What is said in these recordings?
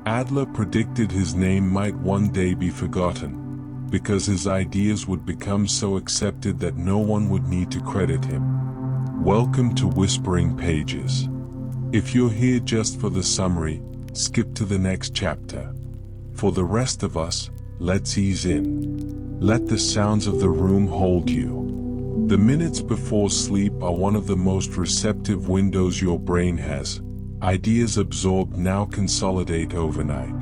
Adler predicted his name might one day be forgotten, because his ideas would become so accepted that no one would need to credit him. Welcome to Whispering Pages. If you're here just for the summary, skip to the next chapter. For the rest of us, let's ease in. Let the sounds of the room hold you. The minutes before sleep are one of the most receptive windows your brain has. Ideas absorbed now consolidate overnight.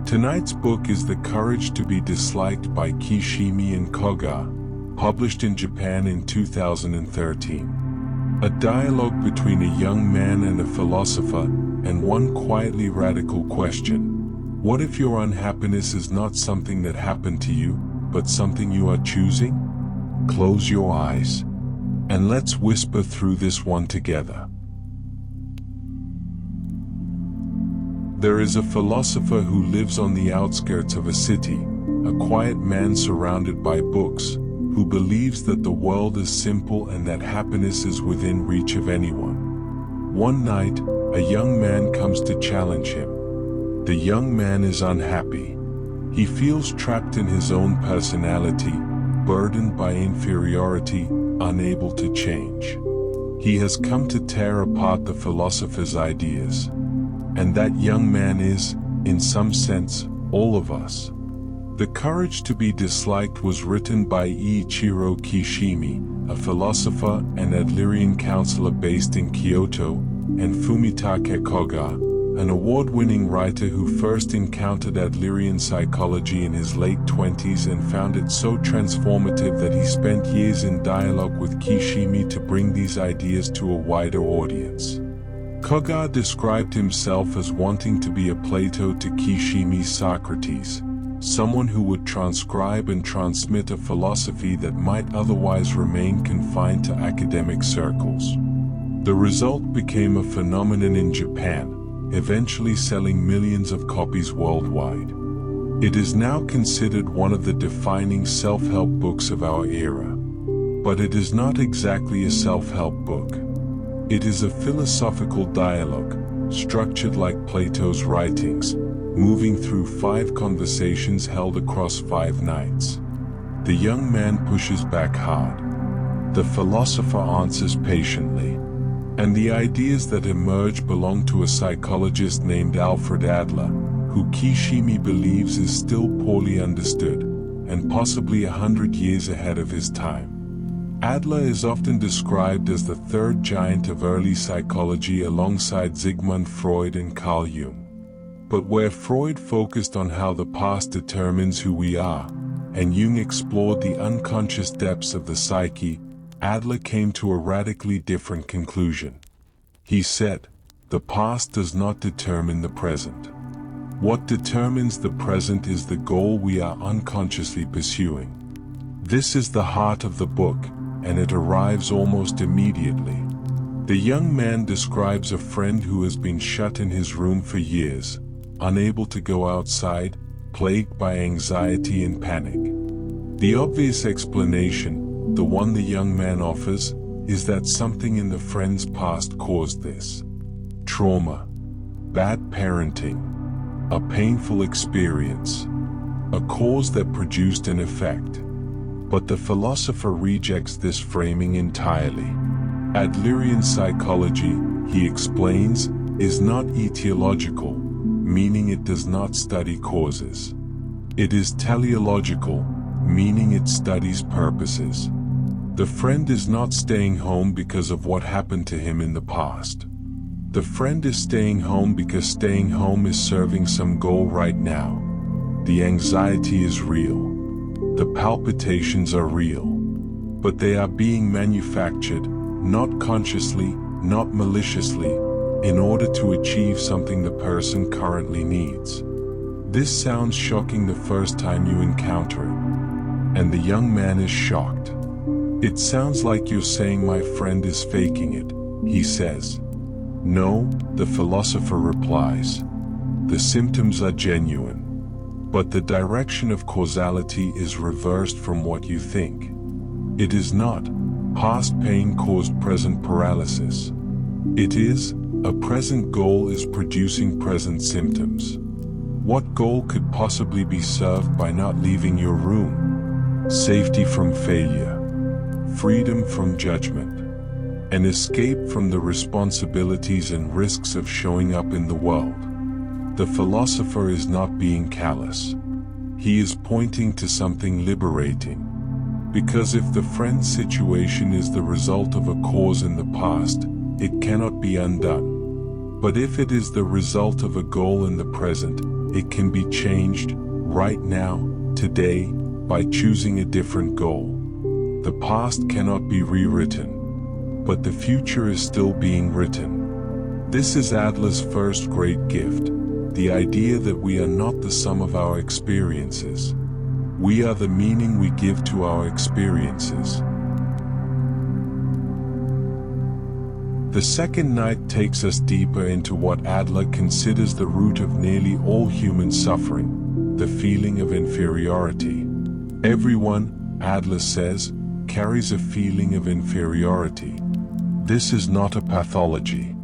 Tonight's book is The Courage to be Disliked by Kishimi and Koga, published in Japan in 2013. A dialogue between a young man and a philosopher, and one quietly radical question. What if your unhappiness is not something that happened to you, but something you are choosing? Close your eyes, and let's whisper through this one together. There is a philosopher who lives on the outskirts of a city, a quiet man surrounded by books, who believes that the world is simple and that happiness is within reach of anyone. One night, a young man comes to challenge him. The young man is unhappy. He feels trapped in his own personality, burdened by inferiority, unable to change. He has come to tear apart the philosopher's ideas. And that young man is, in some sense, all of us. The Courage to be Disliked was written by Ichiro Kishimi, a philosopher and Adlerian counselor based in Kyoto, and Fumitake Koga, an award-winning writer who first encountered Adlerian psychology in his late 20s and found it so transformative that he spent years in dialogue with Kishimi to bring these ideas to a wider audience. Koga described himself as wanting to be a Plato to Kishimi's Socrates, someone who would transcribe and transmit a philosophy that might otherwise remain confined to academic circles. The result became a phenomenon in Japan, eventually selling millions of copies worldwide. It is now considered one of the defining self-help books of our era. But it is not exactly a self-help book. It is a philosophical dialogue, structured like Plato's writings, moving through 5 conversations held across 5 nights. The young man pushes back hard. The philosopher answers patiently. And the ideas that emerge belong to a psychologist named Alfred Adler, who Kishimi believes is still poorly understood, and possibly 100 years ahead of his time. Adler is often described as the third giant of early psychology alongside Sigmund Freud and Carl Jung. But where Freud focused on how the past determines who we are, and Jung explored the unconscious depths of the psyche, Adler came to a radically different conclusion. He said, the past does not determine the present. What determines the present is the goal we are unconsciously pursuing. This is the heart of the book, and it arrives almost immediately. The young man describes a friend who has been shut in his room for years, unable to go outside, plagued by anxiety and panic. The obvious explanation, the one the young man offers, is that something in the friend's past caused this. Trauma, bad parenting, a painful experience, a cause that produced an effect. But the philosopher rejects this framing entirely. Adlerian psychology, he explains, is not etiological, meaning it does not study causes. It is teleological, meaning it studies purposes. The friend is not staying home because of what happened to him in the past. The friend is staying home because staying home is serving some goal right now. The anxiety is real. The palpitations are real. But they are being manufactured, not consciously, not maliciously, in order to achieve something the person currently needs. This sounds shocking the first time you encounter it. And the young man is shocked. It sounds like you're saying my friend is faking it, he says. No, the philosopher replies. The symptoms are genuine. But the direction of causality is reversed from what you think. It is not, past pain caused present paralysis. It is, a present goal is producing present symptoms. What goal could possibly be served by not leaving your room? Safety from failure, freedom from judgment, an escape from the responsibilities and risks of showing up in the world. The philosopher is not being callous. He is pointing to something liberating. Because if the friend's situation is the result of a cause in the past, it cannot be undone. But if it is the result of a goal in the present, it can be changed, right now, today, by choosing a different goal. The past cannot be rewritten, but the future is still being written. This is Adler's first great gift, the idea that we are not the sum of our experiences. We are the meaning we give to our experiences. The second night takes us deeper into what Adler considers the root of nearly all human suffering, the feeling of inferiority. Everyone, Adler says, carries a feeling of inferiority. This is not a pathology.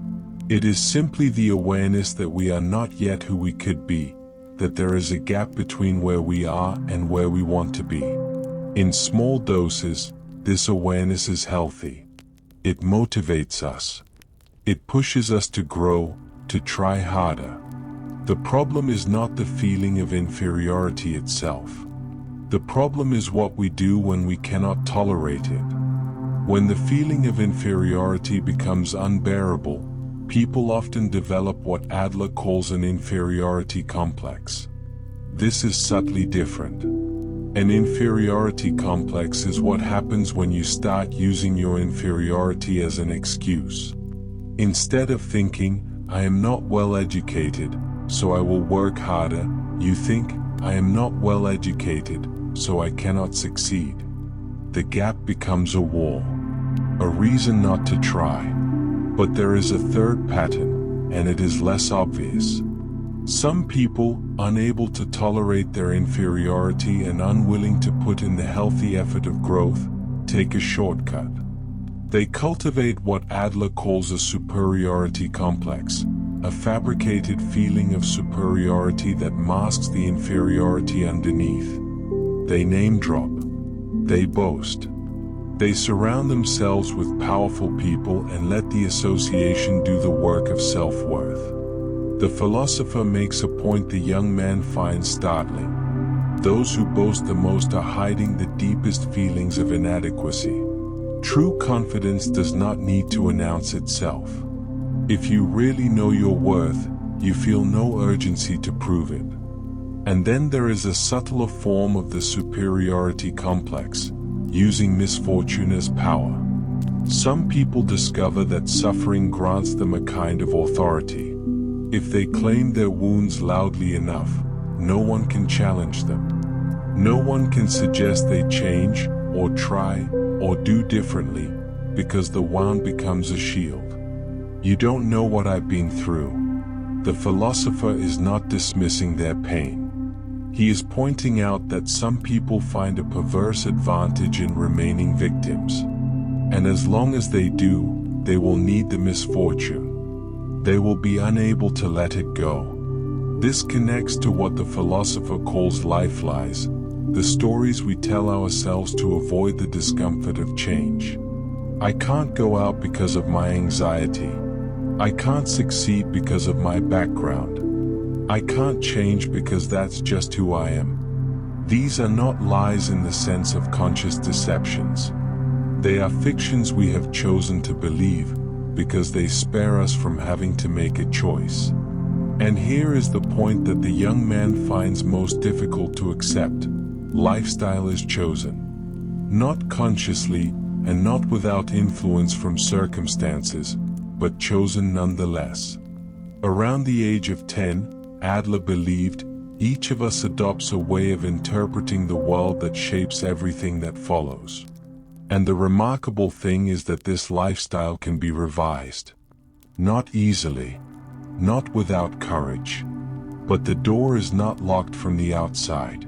It is simply the awareness that we are not yet who we could be, that there is a gap between where we are and where we want to be. In small doses, this awareness is healthy. It motivates us. It pushes us to grow, to try harder. The problem is not the feeling of inferiority itself. The problem is what we do when we cannot tolerate it. When the feeling of inferiority becomes unbearable, people often develop what Adler calls an inferiority complex. This is subtly different. An inferiority complex is what happens when you start using your inferiority as an excuse. Instead of thinking, I am not well educated, so I will work harder, you think, I am not well educated, so I cannot succeed. The gap becomes a wall, a reason not to try. But there is a third pattern, and it is less obvious. Some people, unable to tolerate their inferiority and unwilling to put in the healthy effort of growth, take a shortcut. They cultivate what Adler calls a superiority complex, a fabricated feeling of superiority that masks the inferiority underneath. They name drop. They boast. They surround themselves with powerful people and let the association do the work of self-worth. The philosopher makes a point the young man finds startling. Those who boast the most are hiding the deepest feelings of inadequacy. True confidence does not need to announce itself. If you really know your worth, you feel no urgency to prove it. And then there is a subtler form of the superiority complex, using misfortune as power. Some people discover that suffering grants them a kind of authority. If they claim their wounds loudly enough, no one can challenge them. No one can suggest they change, or try, or do differently, because the wound becomes a shield. You don't know what I've been through. The philosopher is not dismissing their pain. He is pointing out that some people find a perverse advantage in remaining victims. And as long as they do, they will need the misfortune. They will be unable to let it go. This connects to what the philosopher calls life lies, the stories we tell ourselves to avoid the discomfort of change. I can't go out because of my anxiety. I can't succeed because of my background. I can't change because that's just who I am. These are not lies in the sense of conscious deceptions. They are fictions we have chosen to believe, because they spare us from having to make a choice. And here is the point that the young man finds most difficult to accept. Lifestyle is chosen. Not consciously, and not without influence from circumstances, but chosen nonetheless. Around the age of 10, Adler believed, each of us adopts a way of interpreting the world that shapes everything that follows. And the remarkable thing is that this lifestyle can be revised. Not easily, not without courage. But the door is not locked from the outside.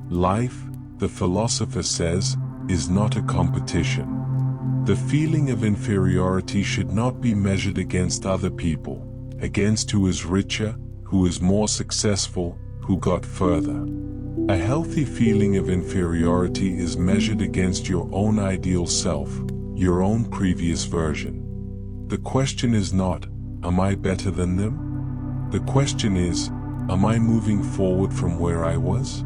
Life, the philosopher says, is not a competition. The feeling of inferiority should not be measured against other people, against who is richer, who is more successful, who got further. A healthy feeling of inferiority is measured against your own ideal self, your own previous version. The question is not, am I better than them? The question is, am I moving forward from where I was?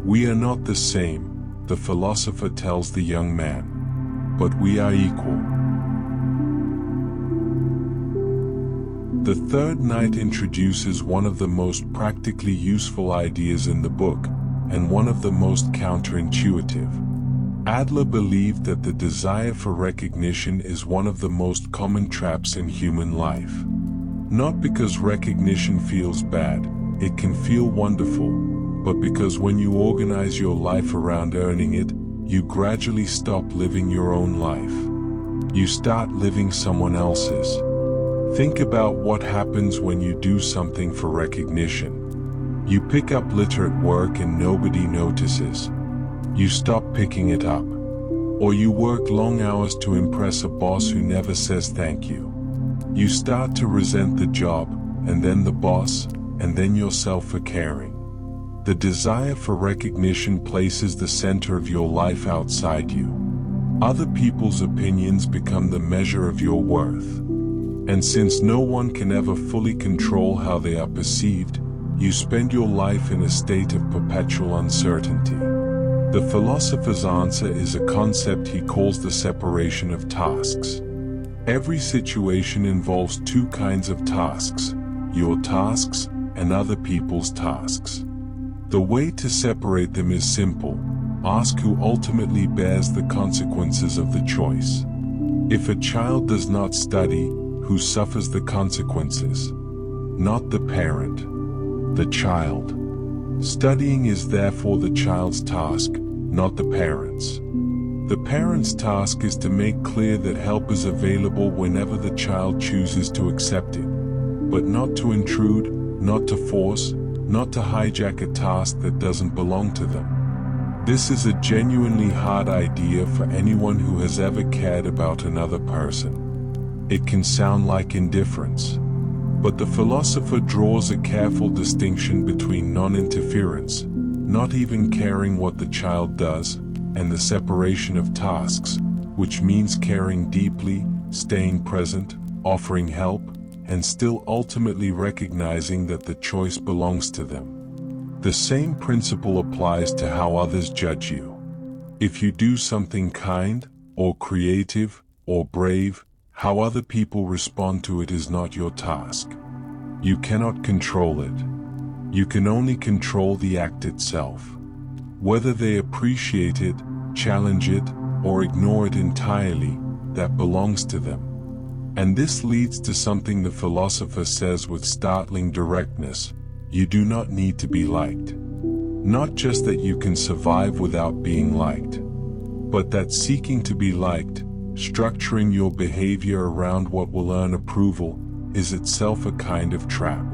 We are not the same, the philosopher tells the young man, but we are equal. The third night introduces one of the most practically useful ideas in the book, and one of the most counterintuitive. Adler believed that the desire for recognition is one of the most common traps in human life. Not because recognition feels bad, it can feel wonderful, but because when you organize your life around earning it, you gradually stop living your own life. You start living someone else's. Think about what happens when you do something for recognition. You pick up litter at work and nobody notices. You stop picking it up. Or you work long hours to impress a boss who never says thank you. You start to resent the job, and then the boss, and then yourself for caring. The desire for recognition places the center of your life outside you. Other people's opinions become the measure of your worth. And since no one can ever fully control how they are perceived, you spend your life in a state of perpetual uncertainty. The philosopher's answer is a concept he calls the separation of tasks. Every situation involves two kinds of tasks, your tasks and other people's tasks. The way to separate them is simple. Ask who ultimately bears the consequences of the choice. If a child does not study, who suffers the consequences? Not the parent, the child. Studying is therefore the child's task, not the parent's. The parent's task is to make clear that help is available whenever the child chooses to accept it, but not to intrude, not to force, not to hijack a task that doesn't belong to them. This is a genuinely hard idea for anyone who has ever cared about another person. It can sound like indifference, but the philosopher draws a careful distinction between non-interference, not even caring what the child does, and the separation of tasks, which means caring deeply, staying present, offering help, and still ultimately recognizing that the choice belongs to them. The same principle applies to how others judge you. If you do something kind, or creative, or brave, how other people respond to it is not your task. You cannot control it. You can only control the act itself. Whether they appreciate it, challenge it, or ignore it entirely, that belongs to them. And this leads to something the philosopher says with startling directness: you do not need to be liked. Not just that you can survive without being liked, but that seeking to be liked, structuring your behavior around what will earn approval, is itself a kind of trap.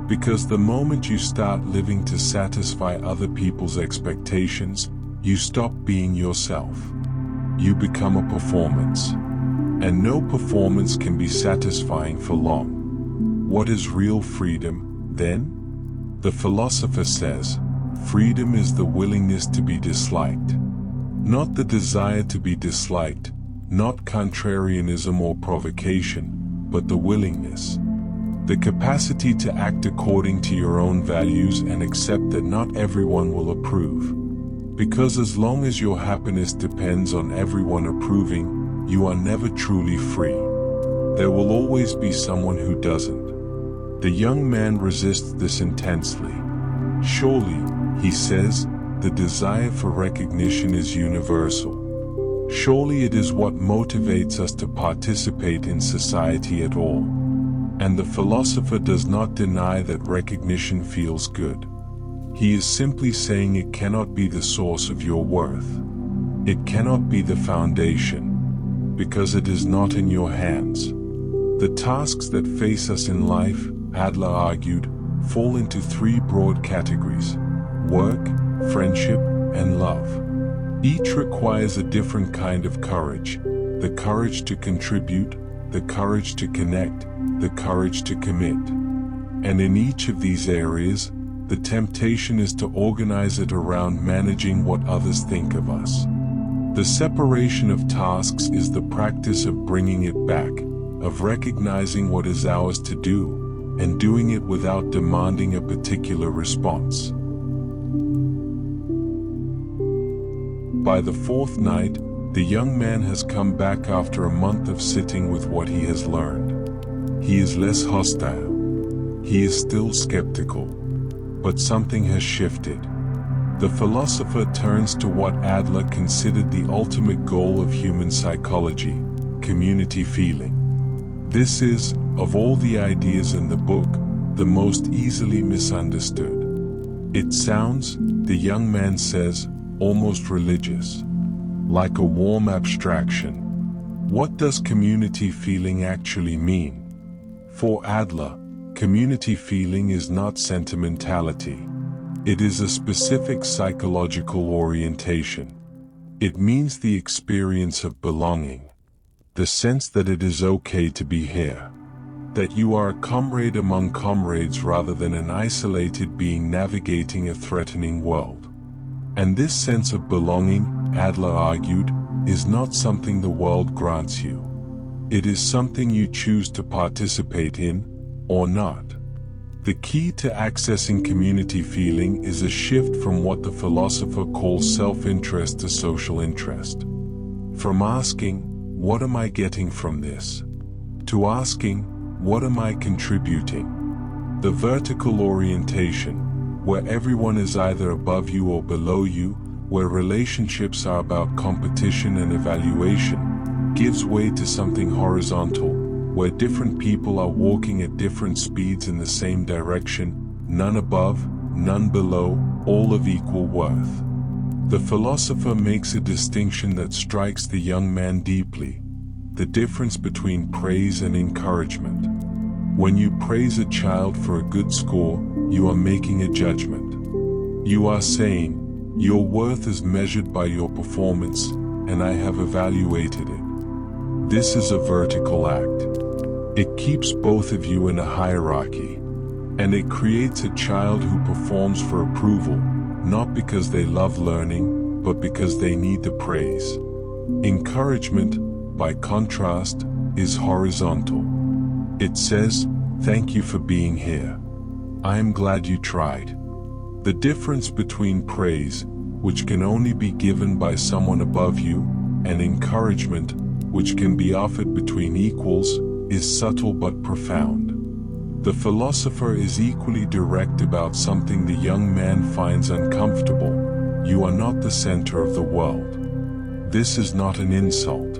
Because the moment you start living to satisfy other people's expectations, you stop being yourself. You become a performance. And no performance can be satisfying for long. What is real freedom, then? The philosopher says, freedom is the willingness to be disliked. Not the desire to be disliked, not contrarianism or provocation, but the willingness. The capacity to act according to your own values and accept that not everyone will approve. Because as long as your happiness depends on everyone approving, you are never truly free. There will always be someone who doesn't. The young man resists this intensely. Surely, he says, the desire for recognition is universal. Surely it is what motivates us to participate in society at all. And the philosopher does not deny that recognition feels good. He is simply saying it cannot be the source of your worth. It cannot be the foundation, because it is not in your hands. The tasks that face us in life, Adler argued, fall into three broad categories: work, friendship, and love. Each requires a different kind of courage: the courage to contribute, the courage to connect, the courage to commit. And in each of these areas, the temptation is to organize it around managing what others think of us. The separation of tasks is the practice of bringing it back, of recognizing what is ours to do, and doing it without demanding a particular response. By the fourth night, the young man has come back after a month of sitting with what he has learned. He is less hostile. He is still skeptical. But something has shifted. The philosopher turns to what Adler considered the ultimate goal of human psychology, community feeling. This is, of all the ideas in the book, the most easily misunderstood. It sounds, the young man says, almost religious. Like a warm abstraction. What does community feeling actually mean? For Adler, community feeling is not sentimentality. It is a specific psychological orientation. It means the experience of belonging. The sense that it is okay to be here. That you are a comrade among comrades rather than an isolated being navigating a threatening world. And this sense of belonging, Adler argued, is not something the world grants you. It is something you choose to participate in, or not. The key to accessing community feeling is a shift from what the philosopher calls self-interest to social interest. From asking, what am I getting from this? To asking, what am I contributing? The vertical orientation, where everyone is either above you or below you, where relationships are about competition and evaluation, gives way to something horizontal, where different people are walking at different speeds in the same direction, none above, none below, all of equal worth. The philosopher makes a distinction that strikes the young man deeply, the difference between praise and encouragement. When you praise a child for a good score, you are making a judgment. You are saying, your worth is measured by your performance, and I have evaluated it. This is a vertical act. It keeps both of you in a hierarchy, and it creates a child who performs for approval, not because they love learning, but because they need the praise. Encouragement, by contrast, is horizontal. It says, thank you for being here. I am glad you tried. The difference between praise, which can only be given by someone above you, and encouragement, which can be offered between equals, is subtle but profound. The philosopher is equally direct about something the young man finds uncomfortable. You are not the center of the world. This is not an insult.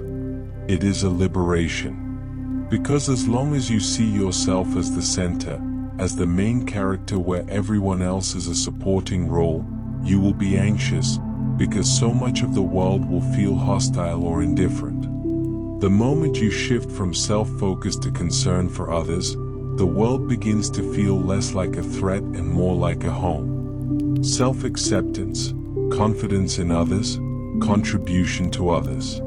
It is a liberation. Because as long as you see yourself as the center, as the main character where everyone else is a supporting role, you will be anxious, because so much of the world will feel hostile or indifferent. The moment you shift from self-focus to concern for others, the world begins to feel less like a threat and more like a home. Self-acceptance, confidence in others, contribution to others.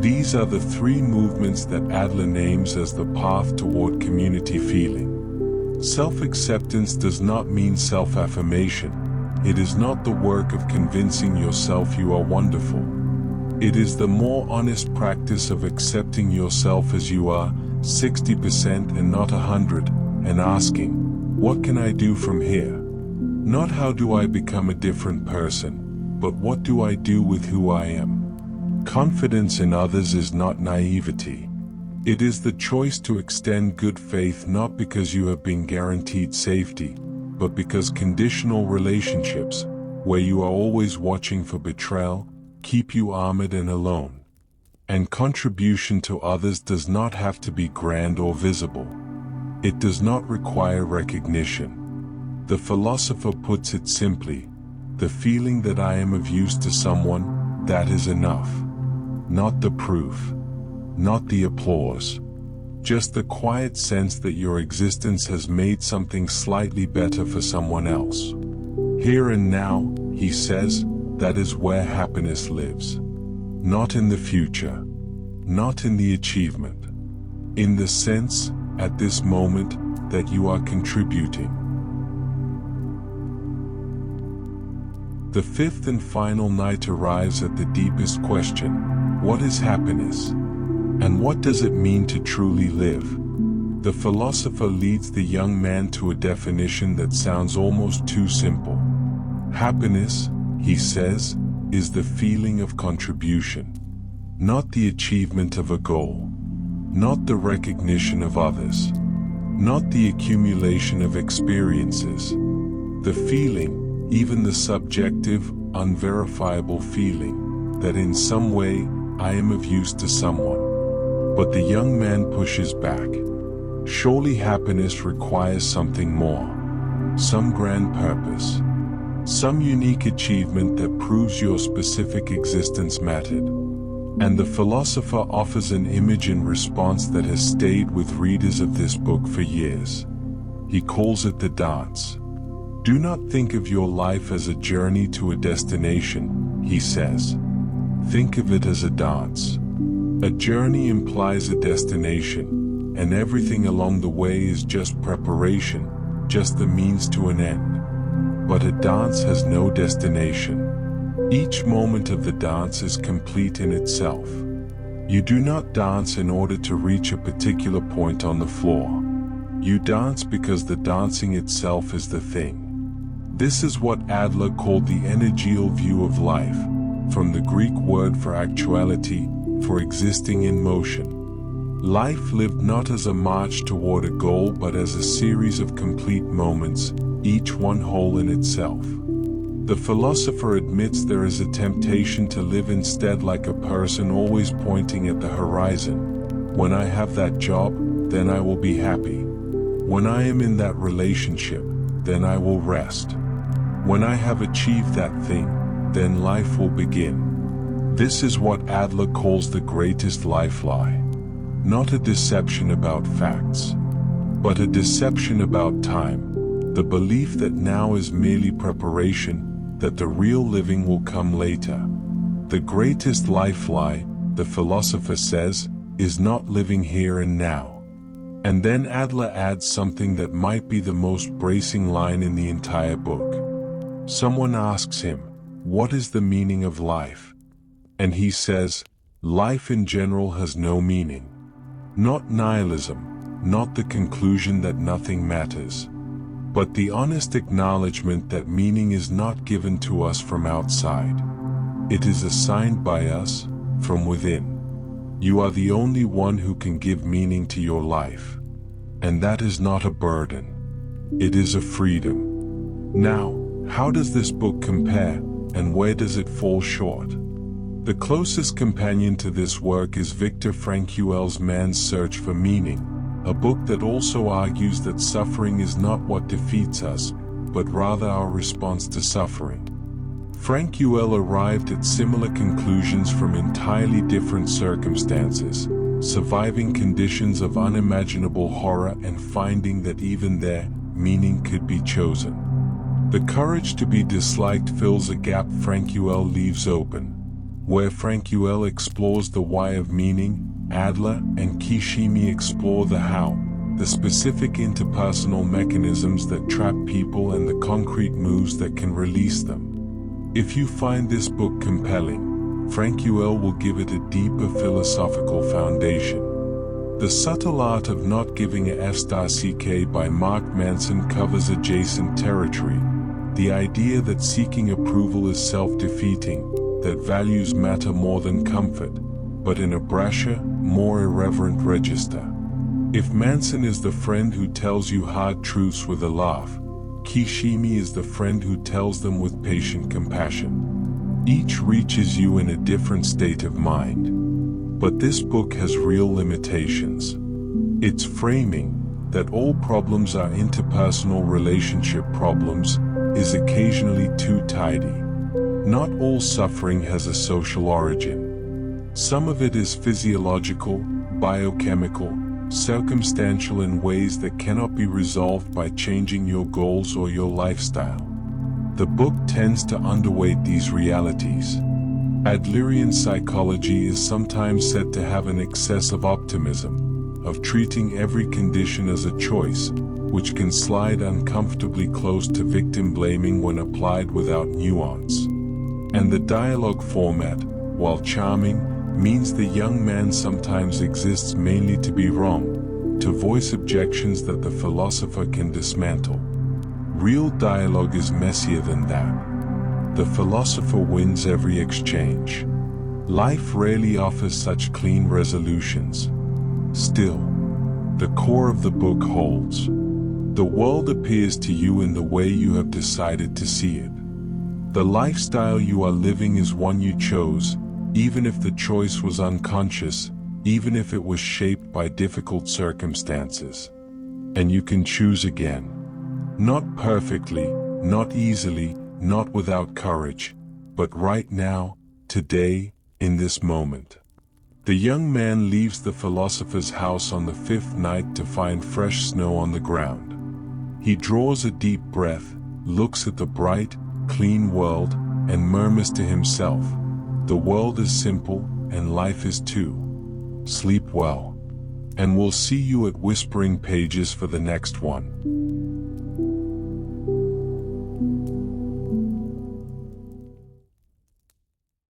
These are the three movements that Adler names as the path toward community feeling. Self-acceptance does not mean self-affirmation. It is not the work of convincing yourself you are wonderful. It is the more honest practice of accepting yourself as you are, 60% and not 100, and asking, what can I do from here? Not how do I become a different person, but what do I do with who I am? Confidence in others is not naivety. It is the choice to extend good faith not because you have been guaranteed safety, but because conditional relationships, where you are always watching for betrayal, keep you armored and alone. And contribution to others does not have to be grand or visible. It does not require recognition. The philosopher puts it simply, the feeling that I am of use to someone, that is enough. Not the proof. Not the applause. Just the quiet sense that your existence has made something slightly better for someone else. Here and now, he says, that is where happiness lives. Not in the future. Not in the achievement. In the sense, at this moment, that you are contributing. The fifth and final night arrives at the deepest question: what is happiness? And what does it mean to truly live? The philosopher leads the young man to a definition that sounds almost too simple. Happiness, he says, is the feeling of contribution, not the achievement of a goal, not the recognition of others, not the accumulation of experiences. The feeling, even the subjective, unverifiable feeling, that in some way I am of use to someone. But the young man pushes back. Surely happiness requires something more, some grand purpose, some unique achievement that proves your specific existence mattered. And the philosopher offers an image in response that has stayed with readers of this book for years. He calls it the dance. Do not think of your life as a journey to a destination, he says. Think of it as a dance. A journey implies a destination, and everything along the way is just preparation, just the means to an end. But a dance has no destination. Each moment of the dance is complete in itself. You do not dance in order to reach a particular point on the floor. You dance because the dancing itself is the thing. This is what Adler called the energial view of life, from the Greek word for actuality, for existing in motion. Life lived not as a march toward a goal but as a series of complete moments, each one whole in itself. The philosopher admits there is a temptation to live instead like a person always pointing at the horizon. When I have that job, then I will be happy. When I am in that relationship, then I will rest. When I have achieved that thing, then life will begin. This is what Adler calls the greatest life lie. Not a deception about facts, but a deception about time, the belief that now is merely preparation, that the real living will come later. The greatest life lie, the philosopher says, is not living here and now. And then Adler adds something that might be the most bracing line in the entire book. Someone asks him, what is the meaning of life? And he says, life in general has no meaning. Not nihilism, not the conclusion that nothing matters, but the honest acknowledgement that meaning is not given to us from outside. It is assigned by us, from within. You are the only one who can give meaning to your life. And that is not a burden. It is a freedom. Now, how does this book compare, and where does it fall short? The closest companion to this work is Viktor Frankl's Man's Search for Meaning, a book that also argues that suffering is not what defeats us, but rather our response to suffering. Frankl arrived at similar conclusions from entirely different circumstances, surviving conditions of unimaginable horror and finding that even there, meaning could be chosen. The courage to be disliked fills a gap Frankl leaves open. Where Frankl explores the why of meaning, Adler and Kishimi explore the how, the specific interpersonal mechanisms that trap people and the concrete moves that can release them. If you find this book compelling, Frankl will give it a deeper philosophical foundation. The Subtle Art of Not Giving a F*** by Mark Manson covers adjacent territory, the idea that seeking approval is self-defeating, that values matter more than comfort, but in a brasher, more irreverent register. If Manson is the friend who tells you hard truths with a laugh, Kishimi is the friend who tells them with patient compassion. Each reaches you in a different state of mind. But this book has real limitations. Its framing, that all problems are interpersonal relationship problems, is occasionally too tidy. Not all suffering has a social origin. Some of it is physiological, biochemical, circumstantial in ways that cannot be resolved by changing your goals or your lifestyle. The book tends to underweight these realities. Adlerian psychology is sometimes said to have an excess of optimism, of treating every condition as a choice, which can slide uncomfortably close to victim blaming when applied without nuance. And the dialogue format, while charming, means the young man sometimes exists mainly to be wrong, to voice objections that the philosopher can dismantle. Real dialogue is messier than that. The philosopher wins every exchange. Life rarely offers such clean resolutions. Still, the core of the book holds. The world appears to you in the way you have decided to see it. The lifestyle you are living is one you chose, even if the choice was unconscious, even if it was shaped by difficult circumstances. And you can choose again. Not perfectly, not easily, not without courage, but right now, today, in this moment. The young man leaves the philosopher's house on the fifth night to find fresh snow on the ground. He draws a deep breath, looks at the bright, clean world, and murmurs to himself, "The world is simple, and life is too. Sleep well. And we'll see you at Whispering Pages for the next one."